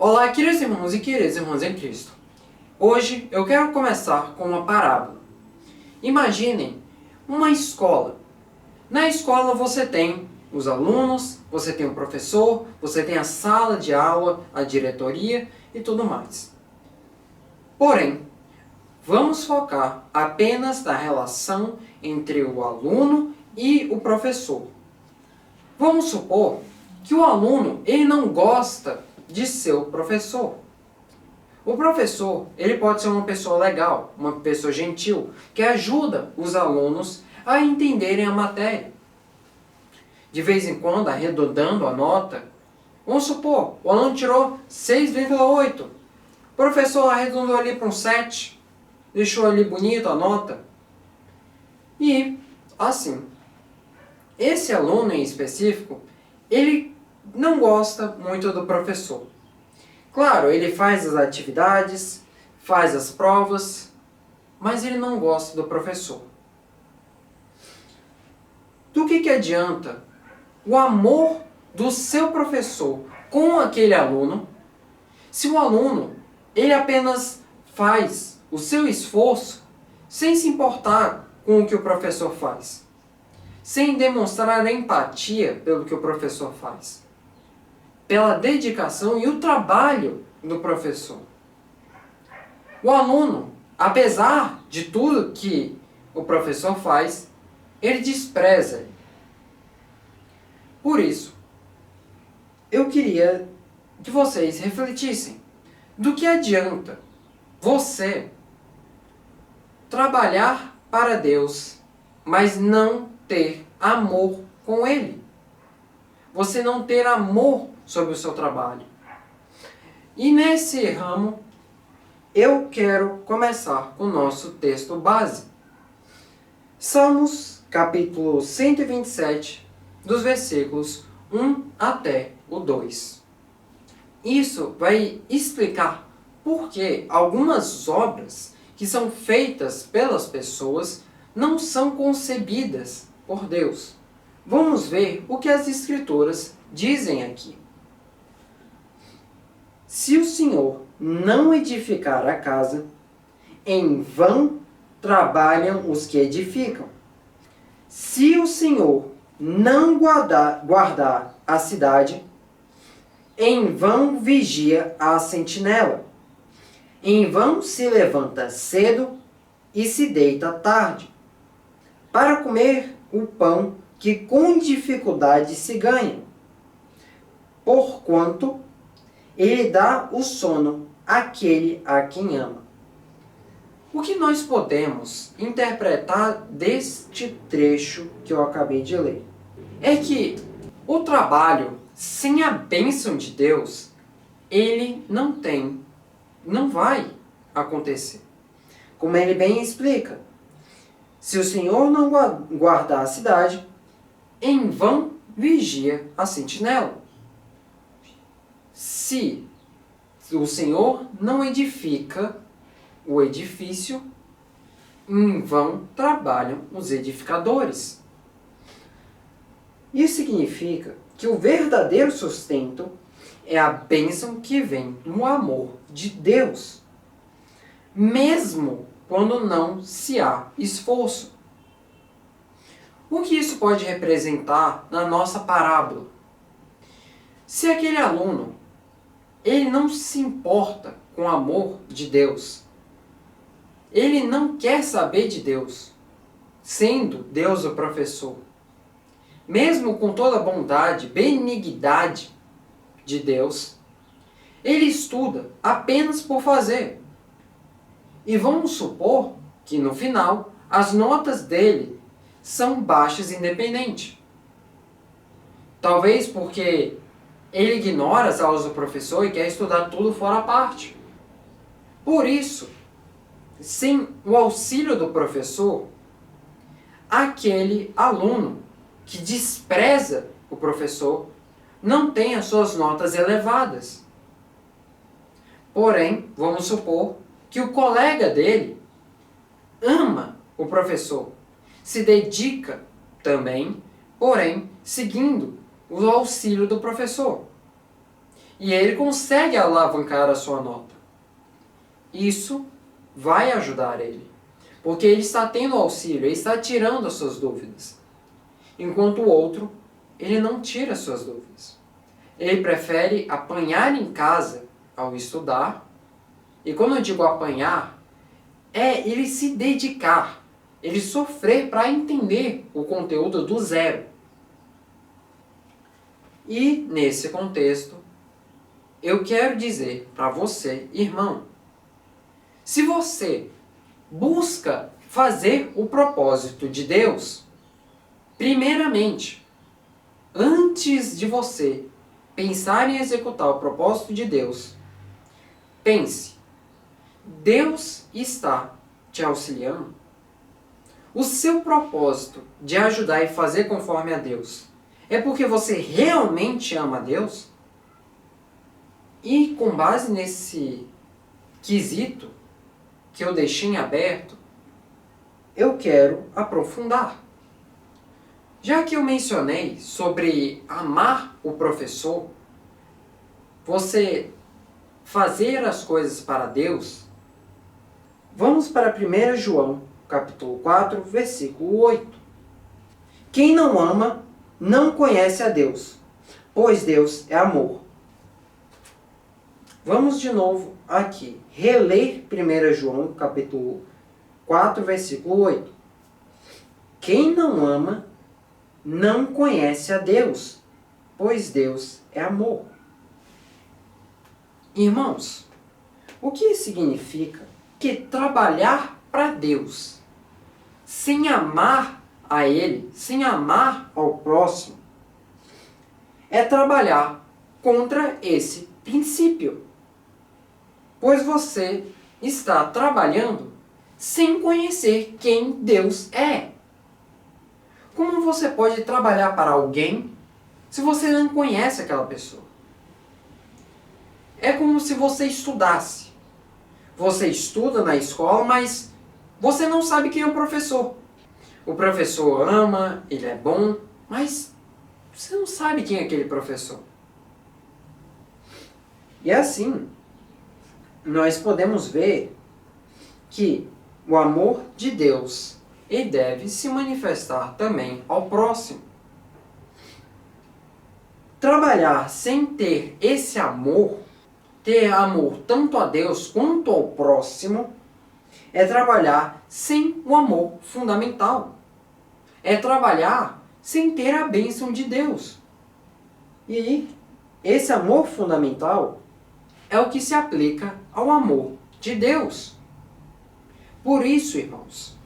Olá, queridos irmãos e queridas irmãs em Cristo. Hoje eu quero começar com uma parábola. Imaginem uma escola. Na escola você tem os alunos, você tem o professor, você tem a sala de aula, a diretoria e tudo mais. Porém, vamos focar apenas na relação entre o aluno e o professor. Vamos supor que o aluno ele não gosta de seu professor. O professor ele pode ser uma pessoa legal, uma pessoa gentil, que ajuda os alunos a entenderem a matéria. De vez em quando, arredondando a nota, vamos supor, o aluno tirou 6,8. O professor arredondou ali para um 7, deixou ali bonito a nota. E, assim, esse aluno em específico, ele não gosta muito do professor. Claro, ele faz as atividades, faz as provas, mas ele não gosta do professor. Do que adianta o amor do seu professor com aquele aluno, se o aluno ele apenas faz o seu esforço sem se importar com o que o professor faz, sem demonstrar empatia pelo que o professor faz, pela dedicação e o trabalho do professor. O aluno, apesar de tudo que o professor faz, ele despreza. Por isso, eu queria que vocês refletissem. Do que adianta você trabalhar para Deus, mas não ter amor com Ele? Você não ter amor sobre o seu trabalho. E nesse ramo, eu quero começar com o nosso texto base. Salmos, capítulo 127, dos versículos 1 até o 2. Isso vai explicar por que algumas obras que são feitas pelas pessoas não são concebidas por Deus. Vamos ver o que as Escrituras dizem aqui. Se o Senhor não edificar a casa, em vão trabalham os que edificam. Se o Senhor não guardar a cidade, em vão vigia a sentinela. Em vão se levanta cedo e se deita tarde, para comer o pão que com dificuldade se ganha. Porquanto ele dá o sono àquele a quem ama. O que nós podemos interpretar deste trecho que eu acabei de ler é que o trabalho sem a bênção de Deus, ele não vai acontecer. Como ele bem explica, se o Senhor não guardar a cidade, em vão vigia a sentinela. Se o Senhor não edifica o edifício, em vão trabalham os edificadores. Isso significa que o verdadeiro sustento é a bênção que vem no amor de Deus, mesmo quando não se há esforço. O que isso pode representar na nossa parábola? Se aquele aluno ele não se importa com o amor de Deus, ele não quer saber de Deus, sendo Deus o professor, mesmo com toda a bondade, benignidade de Deus, ele estuda apenas por fazer. E vamos supor que no final as notas dele são baixas independente. Talvez porque ele ignora as aulas do professor e quer estudar tudo fora a parte. Por isso, sem o auxílio do professor, aquele aluno que despreza o professor não tem as suas notas elevadas. Porém, vamos supor que o colega dele ama o professor, se dedica também, porém, seguindo o auxílio do professor. e ele consegue alavancar a sua nota. Isso vai ajudar ele, porque ele está tendo auxílio, ele está tirando as suas dúvidas. Enquanto o outro, ele não tira as suas dúvidas. Ele prefere apanhar em casa ao estudar, e quando eu digo apanhar, é ele se dedicar, ele sofrer para entender o conteúdo do zero. E, nesse contexto, eu quero dizer para você, irmão, se você busca fazer o propósito de Deus, primeiramente, antes de você pensar em executar o propósito de Deus, pense, Deus está te auxiliando? O seu propósito de ajudar e fazer conforme a Deus é porque você realmente ama a Deus? E com base nesse quesito que eu deixei em aberto, eu quero aprofundar. Já que eu mencionei sobre amar o professor, você fazer as coisas para Deus, vamos para 1 João, capítulo 4, versículo 8. Quem não ama, não conhece a Deus, pois Deus é amor. Vamos de novo aqui, reler 1 João, capítulo 4, versículo 8. Quem não ama, não conhece a Deus, pois Deus é amor. Irmãos, o que significa que trabalhar para Deus, sem amar a Ele, sem amar ao próximo, é trabalhar contra esse princípio? Pois você está trabalhando sem conhecer quem Deus é. Como você pode trabalhar para alguém se você não conhece aquela pessoa? É como se você estudasse. Você estuda na escola, mas você não sabe quem é o professor. O professor ama, ele é bom, mas você não sabe quem é aquele professor. E assim, nós podemos ver que o amor de Deus ele deve se manifestar também ao próximo. Trabalhar sem ter esse amor, ter amor tanto a Deus quanto ao próximo, é trabalhar sem o amor fundamental. É trabalhar sem ter a bênção de Deus. E esse amor fundamental é o que se aplica ao amor de Deus. Por isso, irmãos,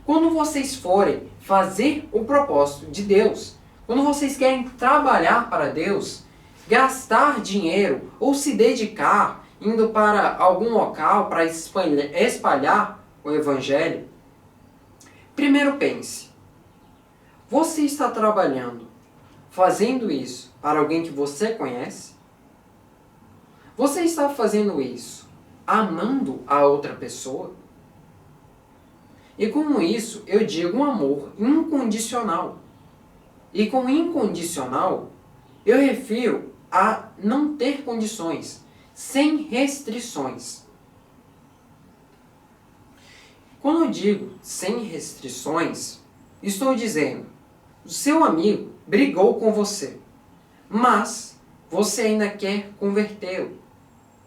quando vocês forem fazer o propósito de Deus, quando vocês querem trabalhar para Deus, gastar dinheiro ou se dedicar indo para algum local para espalhar o Evangelho, primeiro pense, você está trabalhando, fazendo isso para alguém que você conhece? Você está fazendo isso amando a outra pessoa? E com isso eu digo um amor incondicional. E com incondicional eu refiro a não ter condições, sem restrições. Quando eu digo sem restrições, estou dizendo, o seu amigo brigou com você, mas você ainda quer convertê-lo,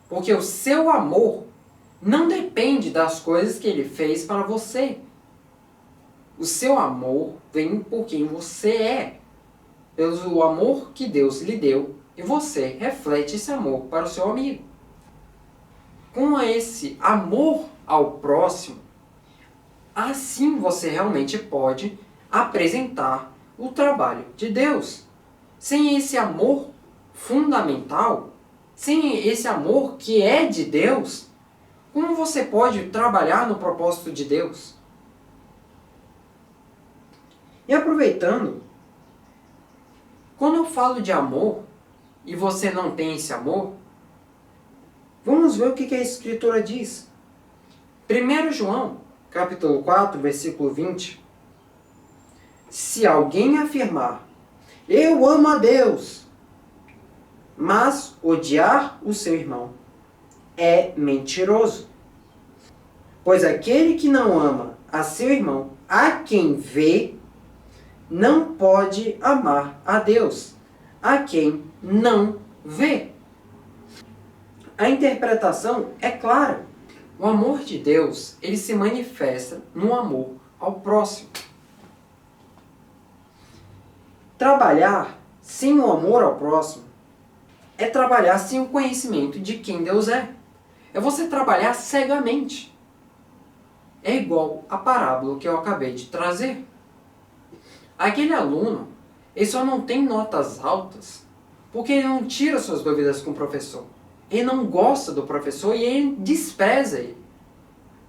porque o seu amor não depende das coisas que ele fez para você. O seu amor vem por quem você é, pelo amor que Deus lhe deu, e você reflete esse amor para o seu amigo. Com esse amor ao próximo, assim você realmente pode apresentar o trabalho de Deus. Sem esse amor fundamental, sem esse amor que é de Deus, como você pode trabalhar no propósito de Deus? E aproveitando, quando eu falo de amor, e você não tem esse amor, vamos ver o que a Escritura diz. 1 João, capítulo 4, versículo 20. Se alguém afirmar, eu amo a Deus, mas odiar o seu irmão é mentiroso. Pois aquele que não ama a seu irmão, a quem vê, não pode amar a Deus, a quem não vê. A interpretação é clara. O amor de Deus, ele se manifesta no amor ao próximo. Trabalhar sem o amor ao próximo é trabalhar sem o conhecimento de quem Deus é. É você trabalhar cegamente. É igual a parábola que eu acabei de trazer. Aquele aluno, ele só não tem notas altas porque ele não tira suas dúvidas com o professor. Ele não gosta do professor e ele despreza ele.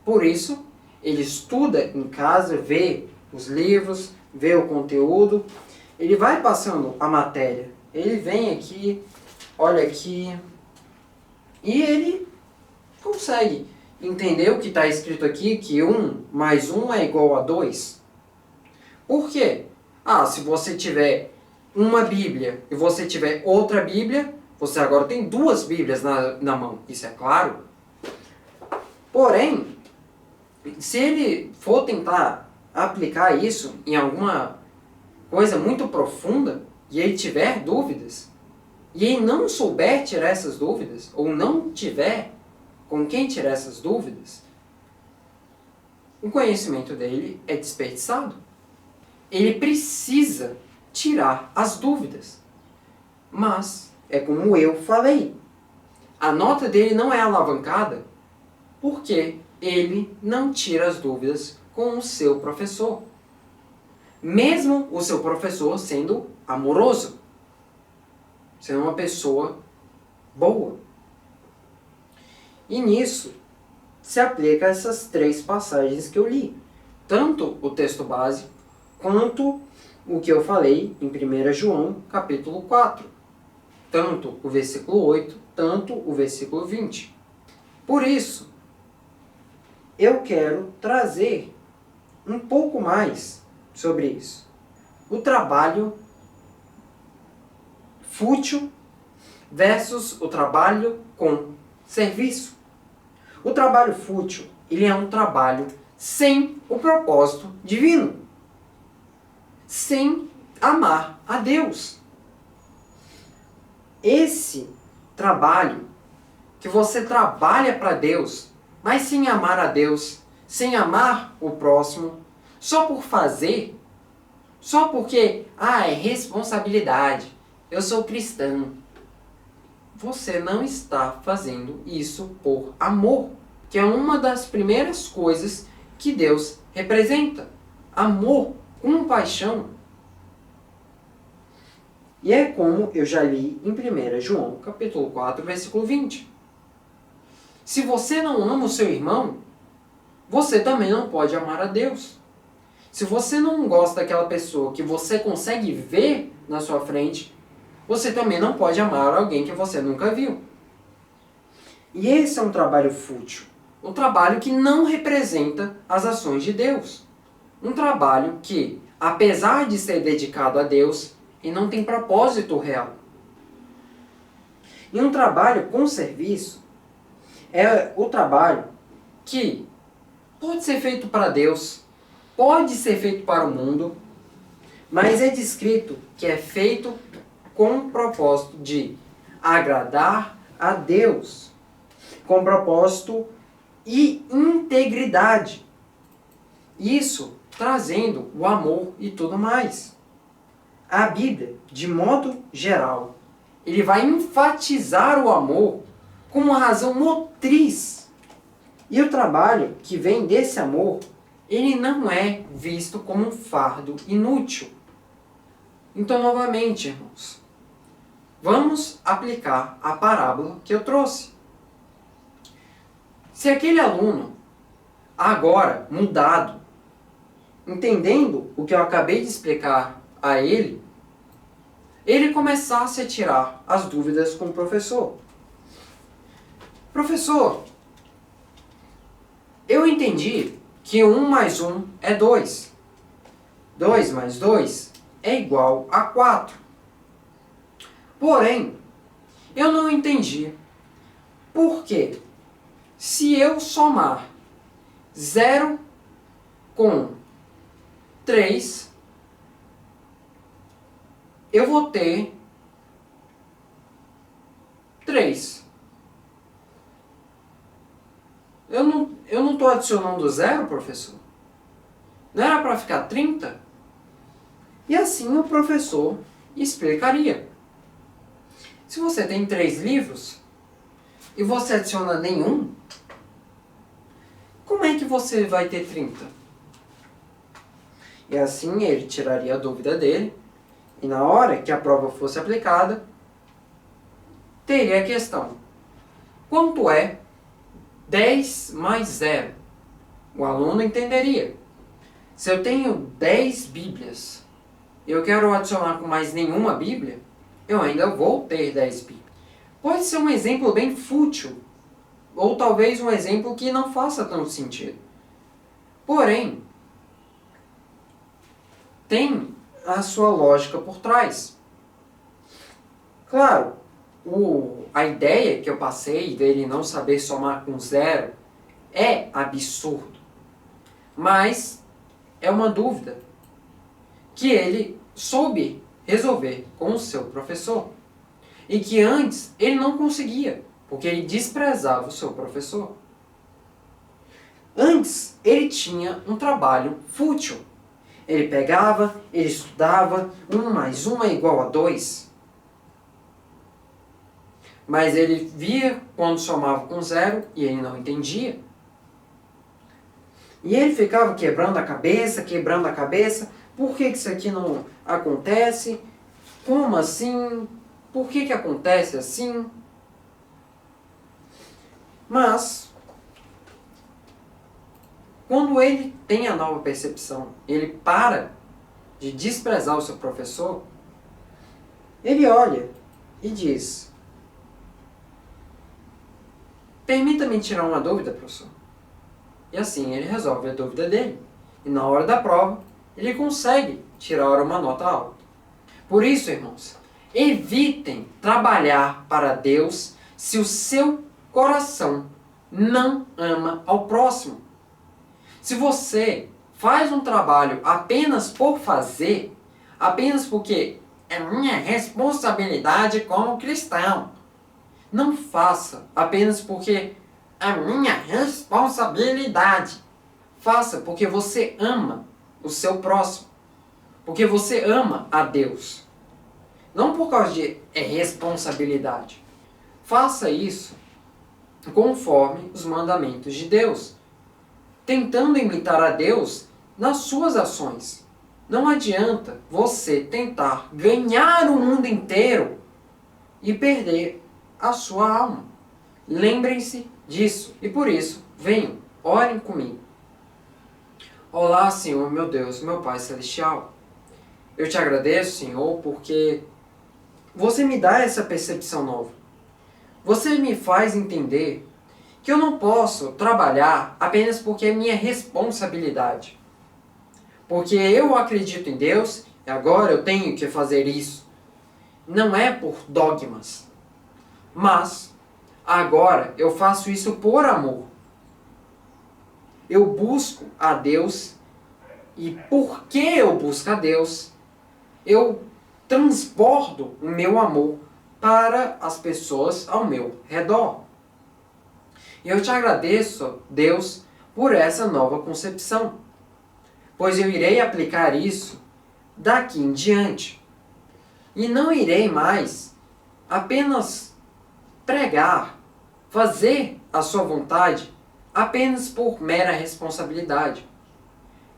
Por isso, ele estuda em casa, vê os livros, vê o conteúdo, ele vai passando a matéria. Ele vem aqui, olha aqui, e ele consegue entender o que está escrito aqui, que 1 mais 1 é igual a 2. Por quê? Se você tiver uma Bíblia e você tiver outra Bíblia, você agora tem 2 Bíblias na mão. Isso é claro. Porém, se ele for tentar aplicar isso em alguma coisa muito profunda, e ele tiver dúvidas, e ele não souber tirar essas dúvidas, ou não tiver com quem tirar essas dúvidas, o conhecimento dele é desperdiçado. Ele precisa tirar as dúvidas. Mas, é como eu falei, a nota dele não é alavancada porque ele não tira as dúvidas com o seu professor. Mesmo o seu professor sendo amoroso, sendo uma pessoa boa. E nisso se aplica essas 3 passagens que eu li. Tanto o texto base, quanto o que eu falei em 1 João, capítulo 4. Tanto o versículo 8, tanto o versículo 20. Por isso, eu quero trazer um pouco mais sobre isso. O trabalho fútil versus o trabalho com serviço. O trabalho fútil, ele é um trabalho sem o propósito divino. Sem amar a Deus. Esse trabalho que você trabalha para Deus, mas sem amar a Deus, sem amar o próximo, só por fazer, só porque, é responsabilidade, eu sou cristão. Você não está fazendo isso por amor, que é uma das primeiras coisas que Deus representa. Amor, compaixão. E é como eu já li em 1 João, capítulo 4, versículo 20. Se você não ama o seu irmão, você também não pode amar a Deus. Se você não gosta daquela pessoa que você consegue ver na sua frente, você também não pode amar alguém que você nunca viu. E esse é um trabalho fútil. Um trabalho que não representa as ações de Deus. Um trabalho que, apesar de ser dedicado a Deus, ele não tem propósito real. E um trabalho com serviço é o trabalho que pode ser feito para Deus, pode ser feito para o mundo, mas é descrito que é feito com o propósito de agradar a Deus, com propósito e integridade. Isso trazendo o amor e tudo mais. A Bíblia, de modo geral, ele vai enfatizar o amor como uma razão motriz. E o trabalho que vem desse amor, ele não é visto como um fardo inútil. Então, novamente, irmãos, vamos aplicar a parábola que eu trouxe. Se aquele aluno, agora mudado, entendendo o que eu acabei de explicar a ele começasse a tirar as dúvidas com o professor. Professor, eu entendi que 1 mais 1 é 2. 2 mais 2 é igual a 4. Porém, Eu não entendi. Por quê? Se eu somar 0 com 3, eu vou ter 3. Eu não estou adicionando 0, professor? Não era para ficar 30? E assim o professor explicaria. Se você tem 3 livros e você adiciona nenhum, como é que você vai ter 30? E assim ele tiraria a dúvida dele, e na hora que a prova fosse aplicada, teria a questão: quanto é 10 mais 0? O aluno entenderia. Se eu tenho 10 Bíblias e eu quero adicionar com mais nenhuma Bíblia, eu ainda vou ter 10 Bíblias. Pode ser um exemplo bem fútil, ou talvez um exemplo que não faça tanto sentido. Porém, tem a sua lógica por trás. Claro, a ideia que eu passei dele não saber somar com 0 é absurdo. Mas é uma dúvida que ele soube resolver com o seu professor. E que antes ele não conseguia, porque ele desprezava o seu professor. Antes ele tinha um trabalho fútil. Ele pegava, ele estudava, 1 mais 1 é igual a 2. Mas ele via quando somava com 0 e ele não entendia. E ele ficava quebrando a cabeça. Por que isso aqui não acontece? Como assim? Por que acontece assim? Mas, quando ele tem a nova percepção, ele para de desprezar o seu professor, ele olha e diz: permita-me tirar uma dúvida, professor. E assim ele resolve a dúvida dele. E na hora da prova, ele consegue tirar uma nota alta. Por isso, irmãos, evitem trabalhar para Deus se o seu coração não ama ao próximo. Se você faz um trabalho apenas por fazer, apenas porque é minha responsabilidade como cristão, não faça apenas porque é minha responsabilidade. Faça porque você ama o seu próximo. Porque você ama a Deus. Não por causa de responsabilidade. Faça isso conforme os mandamentos de Deus. Tentando imitar a Deus nas suas ações. Não adianta você tentar ganhar o mundo inteiro e perder a sua alma. Lembrem-se disso. E por isso, venham, orem comigo. Olá, Senhor, meu Deus, meu Pai Celestial. Eu te agradeço, Senhor, porque você me dá essa percepção nova. Você me faz entender que eu não posso trabalhar apenas porque é minha responsabilidade. Porque eu acredito em Deus e agora eu tenho que fazer isso. Não é por dogmas. Mas agora eu faço isso por amor. Eu busco a Deus e porque eu busco a Deus, eu transbordo o meu amor para as pessoas ao meu redor. E eu te agradeço, Deus, por essa nova concepção, pois eu irei aplicar isso daqui em diante. E não irei mais apenas pregar, fazer a sua vontade apenas por mera responsabilidade,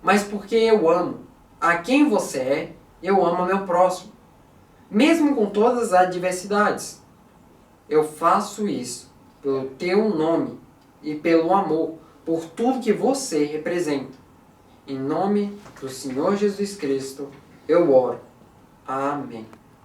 mas porque eu amo a quem você é, eu amo meu próximo, mesmo com todas as adversidades. Eu faço isso pelo teu nome e pelo amor, por tudo que você representa. Em nome do Senhor Jesus Cristo, eu oro. Amém.